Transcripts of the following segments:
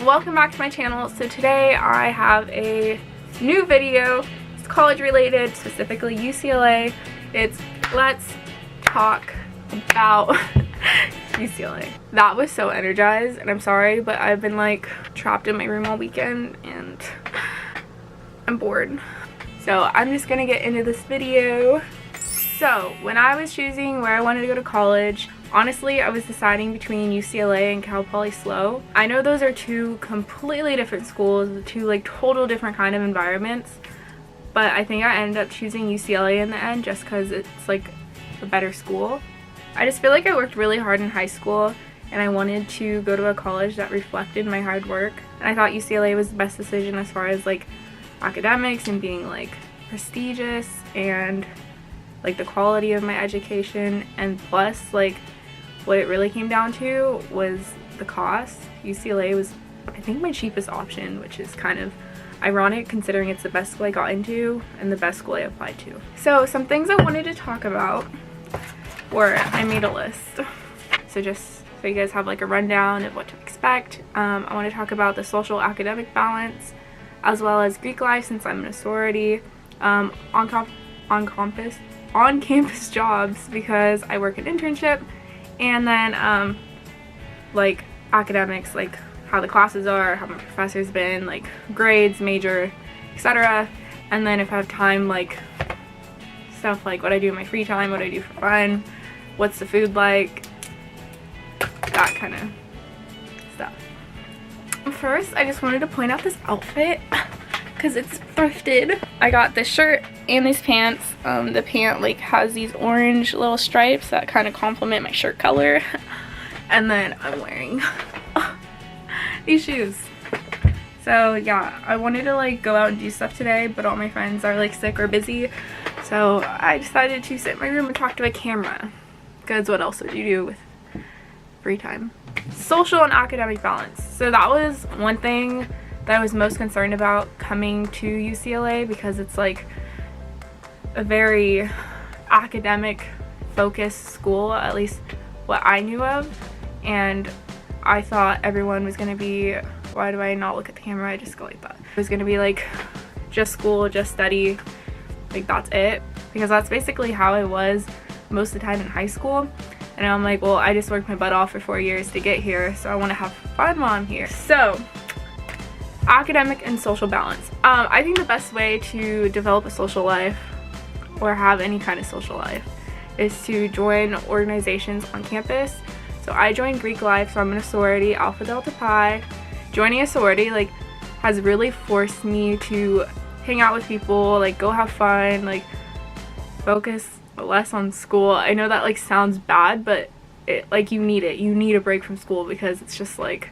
welcome back to my channel. So today I have a new video. It's college related, specifically UCLA. It's let's talk about UCLA. That was so energized, and I'm sorry, but I've been like trapped in my room all weekend and I'm bored. So I'm just gonna get into this video. So when I was choosing where I wanted to go to college, honestly, I was deciding between UCLA and Cal Poly SLO. I know those are two completely different schools, two like total different kind of environments, but I think I ended up choosing UCLA in the end just because it's like a better school. I just feel like I worked really hard in high school and I wanted to go to a college that reflected my hard work, and I thought UCLA was the best decision as far as like academics and being like prestigious and like the quality of my education, and plus like what it really came down to was the cost. UCLA was I think my cheapest option, which is kind of ironic considering it's the best school I got into and the best school I applied to. So some things I wanted to talk about were, I made a list, so just so you guys have like a rundown of what to expect. I want to talk about the social academic balance as well as Greek life since I'm in a sorority, on-campus jobs because I work an internship, and then like academics, like how the classes are, how my professor's been, like grades, major, etc. And then if I have time, like stuff like what I do in my free time, what I do for fun, what's the food like, that kind of stuff. First, I just wanted to point out this outfit because it's thrifted. I got this shirt and these pants. The pant like has these orange little stripes that kind of complement my shirt color, and then I'm wearing these shoes. So yeah, I wanted to like go out and do stuff today, but all my friends are like sick or busy, so I decided to sit in my room and talk to a camera, because what else would you do with free time? Social and academic balance. So that was one thing that I was most concerned about coming to UCLA, because it's like a very academic focused school, at least what I knew of, and I thought everyone was going to be, why do I not look at the camera, I just go like that, it was going to be like just school, just study, like that's it, because that's basically how I was most of the time in high school. And I'm like, well, I just worked my butt off for 4 years to get here, so I want to have fun while I'm here. So academic and social balance. I think the best way to develop a social life or have any kind of social life is to join organizations on campus. So I joined Greek life, so I'm in a sorority, Alpha Delta Pi. Joining a sorority like has really forced me to hang out with people, like go have fun, like focus less on school. I know that like sounds bad, but it like you need it. You need a break from school because it's just like,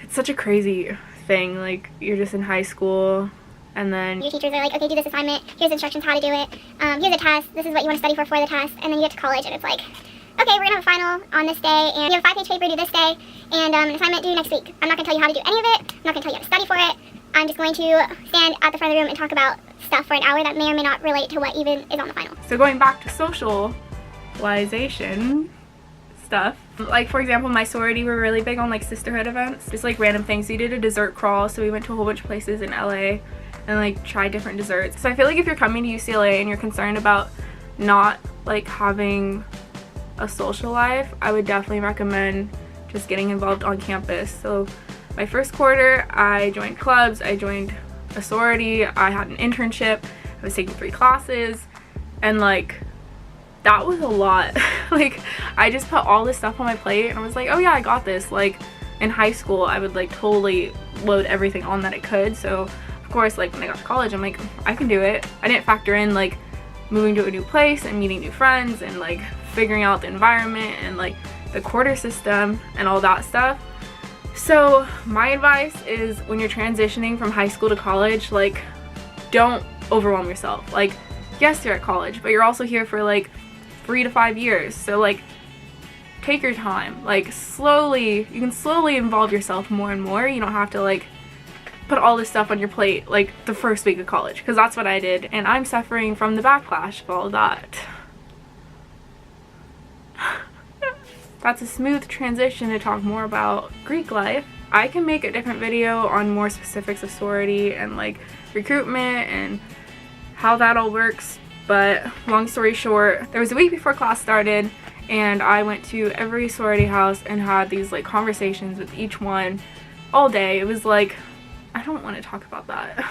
it's such a crazy thing. Like you're just in high school and then your teachers are like, okay, do this assignment, here's instructions how to do it, here's a test, this is what you want to study for the test, and then you get to college and it's like, okay, we're gonna have a final on this day, and you have a 5-page paper due this day, and an assignment due next week. I'm not gonna tell you how to do any of it, I'm not gonna tell you how to study for it, I'm just going to stand at the front of the room and talk about stuff for an hour that may or may not relate to what even is on the final. So going back to socialization stuff, like for example, my sorority were really big on like sisterhood events, just like random things. We did a dessert crawl, so we went to a whole bunch of places in LA and like tried different desserts. So I feel like if you're coming to UCLA and you're concerned about not like having a social life, I would definitely recommend just getting involved on campus. So my first quarter, I joined clubs, I joined a sorority, I had an internship, I was taking 3 classes, and like that was a lot. Like I just put all this stuff on my plate and I was like, oh yeah, I got this. Like in high school I would like totally load everything on that I could, so of course like when I got to college I'm like, I can do it. I didn't factor in like moving to a new place and meeting new friends and like figuring out the environment and like the quarter system and all that stuff. So my advice is when you're transitioning from high school to college, like don't overwhelm yourself. Like yes, you're at college, but you're also here for like 3 to 5 years, so like take your time, like slowly, you can slowly involve yourself more and more. You don't have to like put all this stuff on your plate like the first week of college, because that's what I did, and I'm suffering from the backlash of all that. That's a smooth transition to talk more about Greek life. I can make a different video on more specifics of sorority and like recruitment and how that all works, but long story short, there was a week before class started and I went to every sorority house and had these like conversations with each one all day. It was like, I don't want to talk about that.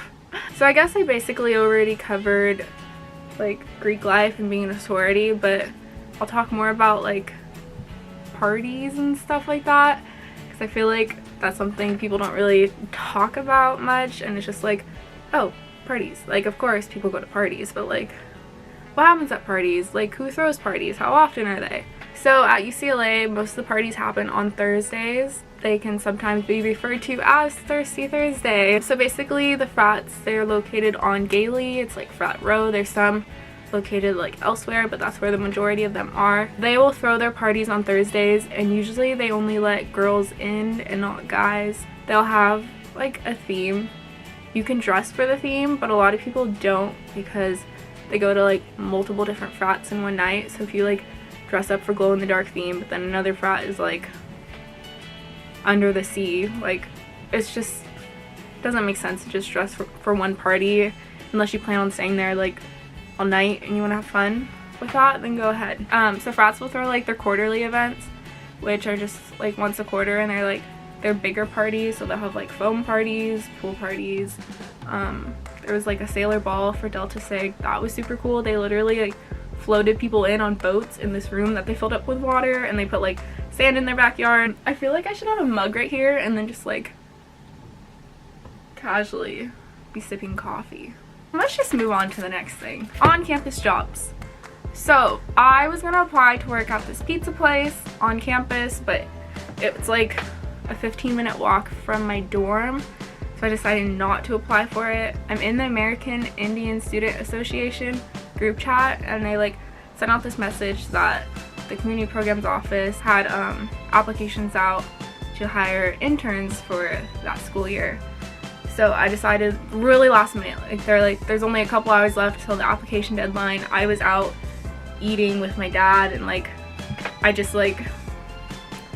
So I guess I basically already covered like Greek life and being in a sorority, but I'll talk more about like parties and stuff like that, because I feel like that's something people don't really talk about much, and it's just like, oh, parties. Like, of course people go to parties, but like, what happens at parties? Like, who throws parties? How often are they? So at UCLA, most of the parties happen on Thursdays. They can sometimes be referred to as Thirsty Thursday. So basically the frats, they're located on Gailey. It's like frat row. There's some located like elsewhere, but that's where the majority of them are. They will throw their parties on Thursdays, and usually they only let girls in and not guys. They'll have like a theme. You can dress for the theme, but a lot of people don't because they go to like multiple different frats in one night. So if you like dress up for glow in the dark theme, but then another frat is like under the sea, like it's just doesn't make sense to just dress for one party unless you plan on staying there like all night and you want to have fun with that, then go ahead. So frats will throw like their quarterly events, which are just like once a quarter, and they're bigger parties. So they'll have like foam parties, pool parties. There was like a sailor ball for Delta Sig. That was super cool. They literally like floated people in on boats in this room that they filled up with water, and they put like sand in their backyard. I feel like I should have a mug right here and then just like casually be sipping coffee. Let's just move on to the next thing. On-campus jobs. So I was gonna apply to work at this pizza place on campus, but it's like a 15-minute walk from my dorm, so I decided not to apply for it. I'm in the American Indian Student Association group chat, and they like sent out this message that the community programs office had applications out to hire interns for that school year. So I decided really last minute, like there's only a couple hours left till the application deadline. I was out eating with my dad, and like I just like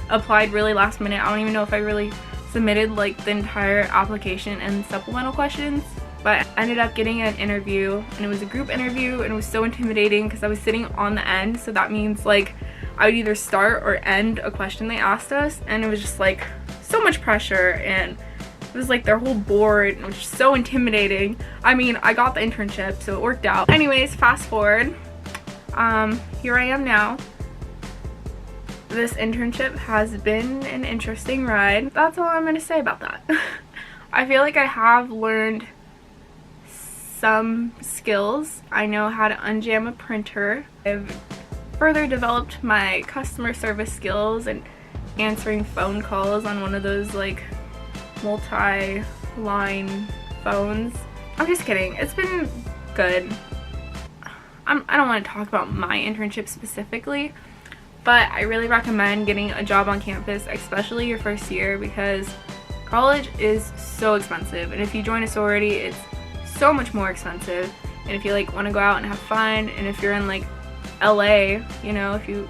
applied really last minute. I don't even know if I really submitted like the entire application and supplemental questions, but I ended up getting an interview, and it was a group interview, and it was so intimidating because I was sitting on the end. So that means like I would either start or end a question they asked us, and it was just like so much pressure, and it was like their whole board, and it was just so intimidating. I mean, I got the internship, so it worked out. Anyways, fast forward. Here I am now. This internship has been an interesting ride. That's all I'm gonna say about that. I feel like I have learned some skills. I know how to unjam a printer. I've further developed my customer service skills and answering phone calls on one of those like multi-line phones. I'm just kidding. It's been good. I don't want to talk about my internship specifically, but I really recommend getting a job on campus, especially your first year, because college is so expensive, and if you join a sorority, it's so much more expensive. And if you like want to go out and have fun, and if you're in like LA, you know, if you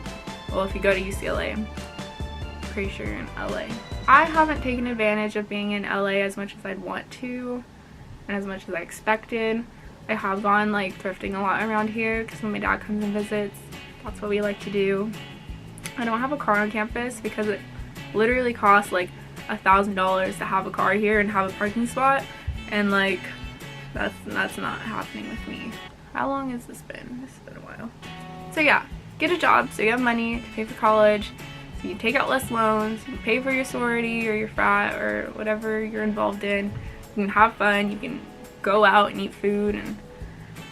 go to UCLA, I'm pretty sure you're in LA. I haven't taken advantage of being in LA as much as I'd want to and as much as I expected. I have gone like thrifting a lot around here because when my dad comes and visits, that's what we like to do. I don't have a car on campus because it literally costs like $1,000 to have a car here and have a parking spot, and like that's not happening with me. How long has this been? This has been a while. So yeah, get a job so you have money to pay for college, so you can take out less loans, you can pay for your sorority or your frat or whatever you're involved in. You can have fun, you can go out and eat food and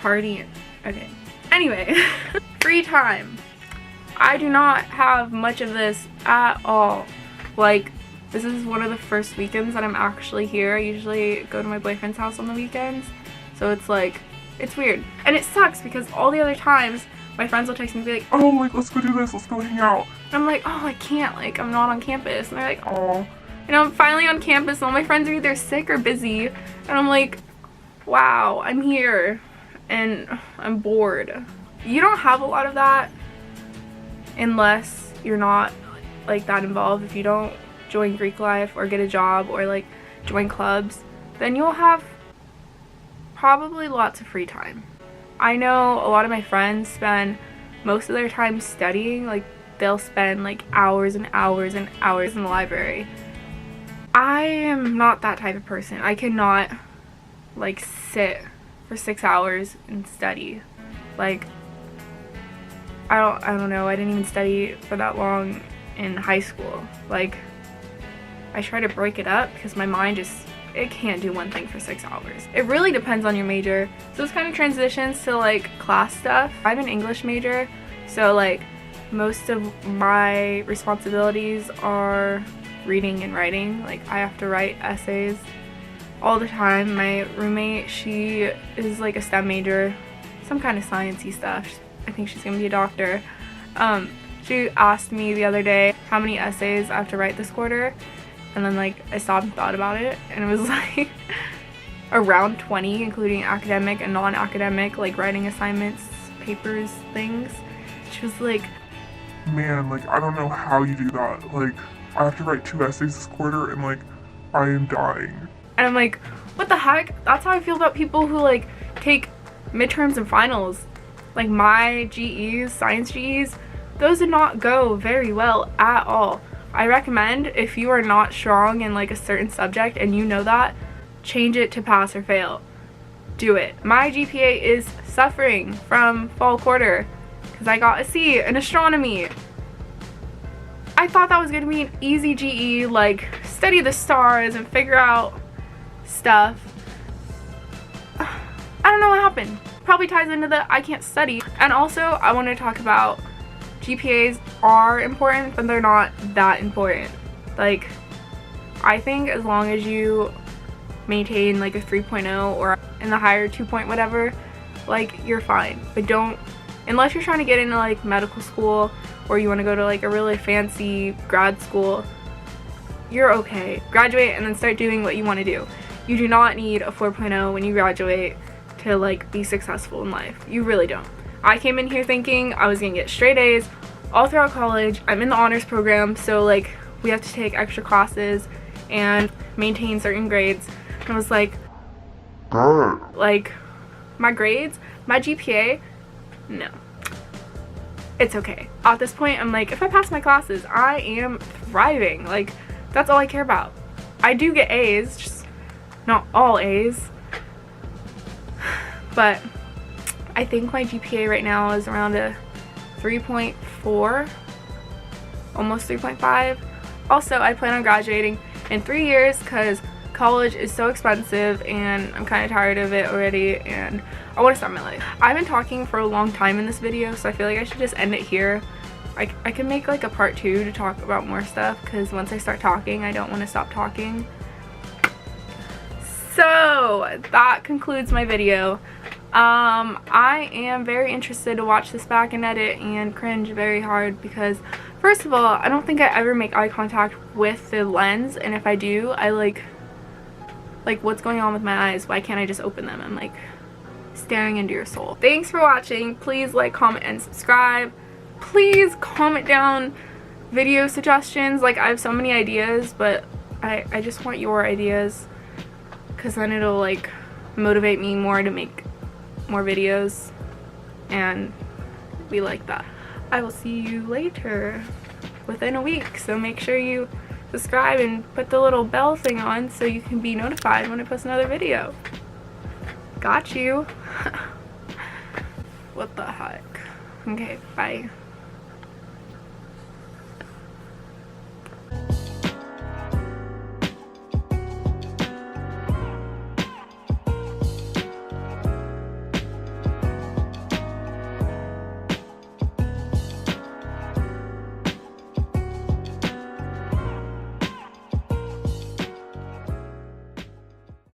party and okay. Anyway, free time. I do not have much of this at all. Like, this is one of the first weekends that I'm actually here. I usually go to my boyfriend's house on the weekends, so it's like, it's weird. And it sucks because all the other times my friends will text me and be like, oh, like, let's go do this, let's go hang out. And I'm like, oh, I can't, like, I'm not on campus. And they're like, oh. And I'm finally on campus, and all my friends are either sick or busy. And I'm like, wow, I'm here and I'm bored. You don't have a lot of that unless you're not like that involved. If you don't join Greek life or get a job or like join clubs, then you'll have probably lots of free time. I know a lot of my friends spend most of their time studying. Like they'll spend like hours and hours and hours in the library. I am not that type of person. I cannot like sit for 6 hours and study. Like I don't know, I didn't even study for that long in high school. Like I try to break it up because my mind just, it can't do one thing for 6 hours. It really depends on your major. So this kind of transitions to like class stuff. I'm an English major, so like most of my responsibilities are reading and writing. Like I have to write essays all the time. My roommate, she is like a STEM major, some kind of sciencey stuff. I think she's gonna be a doctor. She asked me the other day how many essays I have to write this quarter, and then like I stopped and thought about it, and it was like around 20, including academic and non-academic, like writing assignments, papers, things. She was like, man, like I don't know how you do that. Like I have to write 2 essays this quarter and like I am dying. And I'm like, what the heck? That's how I feel about people who like take midterms and finals. Like my GEs, science GEs, those did not go very well at all. I recommend if you are not strong in like a certain subject and you know that, change it to pass or fail. Do it. My GPA is suffering from fall quarter because I got a C in astronomy. I thought that was going to be an easy GE, like study the stars and figure out stuff. I don't know what happened. Probably ties into the I can't study. And also I want to talk about GPAs are important, but they're not that important. Like I think as long as you maintain like a 3.0 or in the higher 2 point whatever, like you're fine. But don't, unless you're trying to get into like medical school or you want to go to like a really fancy grad school, you're okay. Graduate and then start doing what you want to do. You do not need a 4.0 when you graduate to like be successful in life. You really don't. I came in here thinking I was gonna get straight A's all throughout college. I'm in the honors program, so like we have to take extra classes and maintain certain grades. And I was like my grades, my GPA, no, it's okay. At this point I'm like, if I pass my classes, I am thriving. Like that's all I care about. I do get A's, just not all A's. But I think my GPA right now is around a 3.4, almost 3.5. Also, I plan on graduating in 3 years because college is so expensive and I'm kind of tired of it already and I want to start my life. I've been talking for a long time in this video, so I feel like I should just end it here. I can make like a part 2 to talk about more stuff because once I start talking, I don't want to stop talking. So that concludes my video. I am very interested to watch this back and edit and cringe very hard because first of all, I don't think I ever make eye contact with the lens, and if I do, I like what's going on with my eyes? Why can't I just open them? I'm like staring into your soul. Thanks for watching. Please like, comment, and subscribe. Please comment down video suggestions. Like I have so many ideas, but I just want your ideas because then it'll like motivate me more to make more videos, and we like that. I will see you later within a week, so make sure you subscribe and put the little bell thing on so you can be notified when I post another video. Got you. What the heck? Okay, bye.